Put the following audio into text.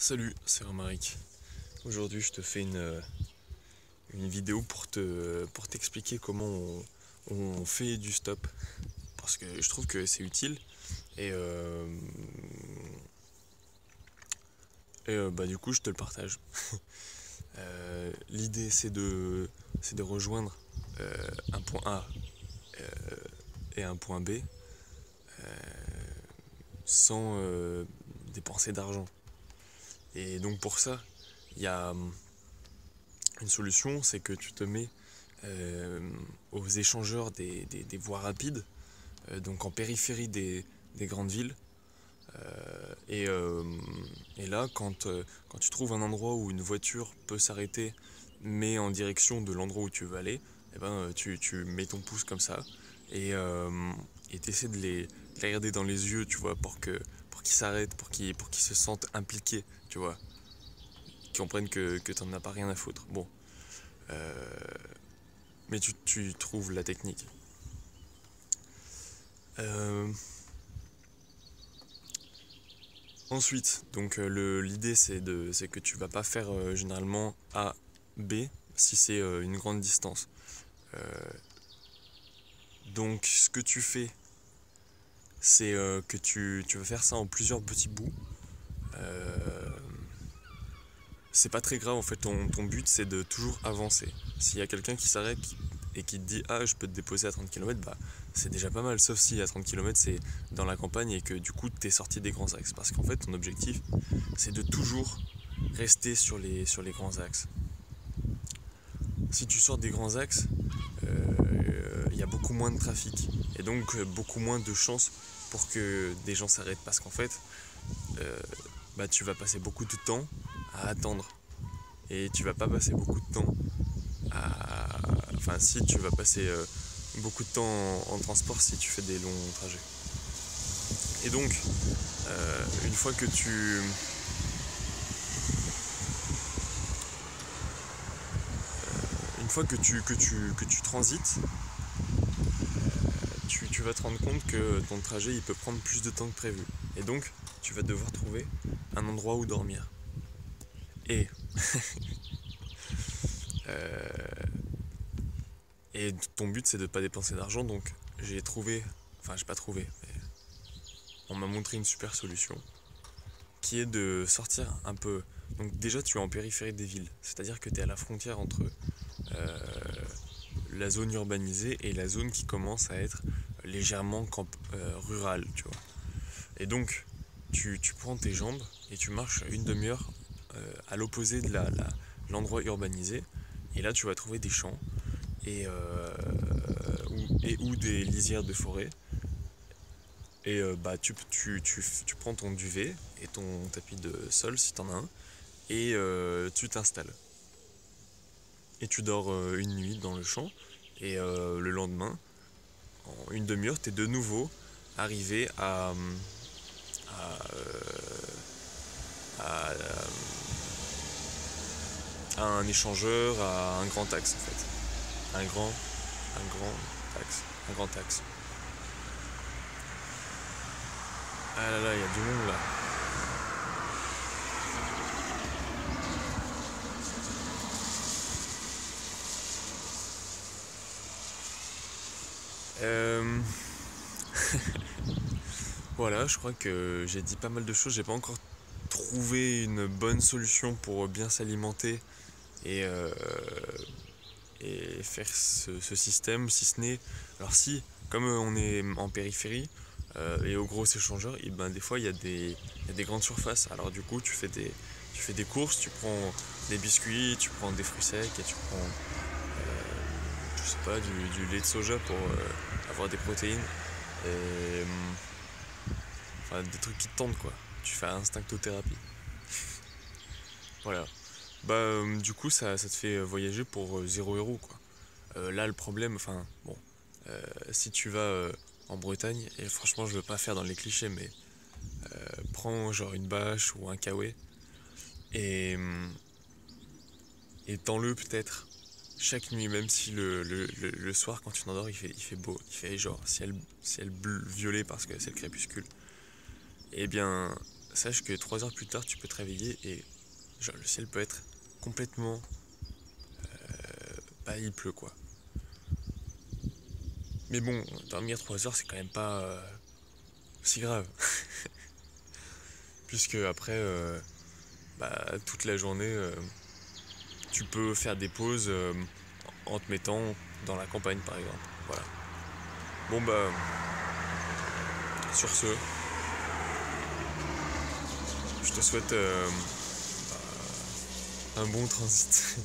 Salut, c'est Romaric. Aujourd'hui, je te fais une vidéo pour t'expliquer comment on fait du stop. Parce que je trouve que c'est utile. Et, euh, bah, du coup, je te le partage. L'idée, c'est de rejoindre un point A et un point B sans dépenser d'argent. Et donc, pour ça, il y a une solution, c'est que tu te mets euh, aux échangeurs des voies rapides, donc en périphérie des grandes villes. Euh, et, euh, et là, quand tu trouves un endroit où une voiture peut s'arrêter, mais en direction de l'endroit où tu veux aller, eh ben, tu mets ton pouce comme ça et tu essaies de les regarder dans les yeux, tu vois, pour qu'ils s'arrêtent, pour qu'ils se sentent impliqués, tu vois, qu'ils comprennent que t'en as pas rien à foutre. Bon, euh, mais tu trouves la technique. Euh, Ensuite, donc l'idée c'est que tu vas pas faire généralement A, B si c'est une grande distance. Euh, donc ce que tu fais, c'est que tu vas faire ça en plusieurs petits bouts. Euh, c'est pas très grave en fait, ton but c'est de toujours avancer. S'il y a quelqu'un qui s'arrête et qui te dit ah je peux te déposer à 30 km, bah c'est déjà pas mal, sauf si à 30 km c'est dans la campagne et que du coup t'es sorti des grands axes. Parce qu'en fait ton objectif c'est de toujours rester sur les grands axes. Si tu sors des grands axes, il y a beaucoup moins de trafic et donc beaucoup moins de chances pour que des gens s'arrêtent parce qu'en fait euh, bah, tu vas passer beaucoup de temps à attendre et tu vas pas passer beaucoup de temps à... Enfin si tu vas passer beaucoup de temps en transport si tu fais des longs trajets. Et donc une fois que tu transites, tu vas te rendre compte que ton trajet il peut prendre plus de temps que prévu. Et donc, tu vas devoir trouver un endroit où dormir. Et, euh, et ton but c'est de ne pas dépenser d'argent, donc j'ai trouvé, enfin j'ai pas trouvé, mais on m'a montré une super solution qui est de sortir un peu. Donc déjà tu es en périphérie des villes, c'est-à-dire que tu es à la frontière entre euh, la zone urbanisée et la zone qui commence à être légèrement rurale, tu vois. Et donc, tu prends tes jambes et tu marches une demi-heure à l'opposé de l'endroit urbanisé. Et là, tu vas trouver des champs ou des lisières de forêt. Et bah, tu prends ton duvet et ton tapis de sol si t'en as un. Et tu t'installes. Et tu dors une nuit dans le champ. Et le lendemain, en une demi-heure, t'es de nouveau arrivé à à un échangeur, à un grand axe en fait. Un grand axe. Ah là là, il y a du monde là. Euh, voilà, je crois que j'ai dit pas mal de choses. J'ai pas encore trouvé une bonne solution pour bien s'alimenter et, euh, et faire ce système, si ce n'est. Alors si, comme on est en périphérie et au gros échangeur, et ben des fois il y a des grandes surfaces. Alors du coup tu fais des courses, tu prends des biscuits, tu prends des fruits secs et tu prends je sais pas du lait de soja pour avoir des protéines et enfin des trucs qui te tentent quoi. Tu fais instinctothérapie. Voilà. Bah du coup ça te fait voyager pour 0 € quoi. Là, le problème, enfin, bon, si tu vas en Bretagne, et franchement, je veux pas faire dans les clichés, mais prends genre une bâche ou un kawaii et, et tends-le peut-être chaque nuit, même si le soir, quand tu t'endors, il fait beau, il fait genre ciel bleu, violet parce que c'est le crépuscule. Et bien, sache que 3 heures plus tard, tu peux te réveiller et genre, le ciel peut être complètement... bah, il pleut quoi. Mais bon, dormir 3 heures, c'est quand même pas si grave. Puisque après, bah, toute la journée, tu peux faire des pauses en te mettant dans la campagne par exemple. Voilà. Bon bah, sur ce, je te souhaite un bon transit.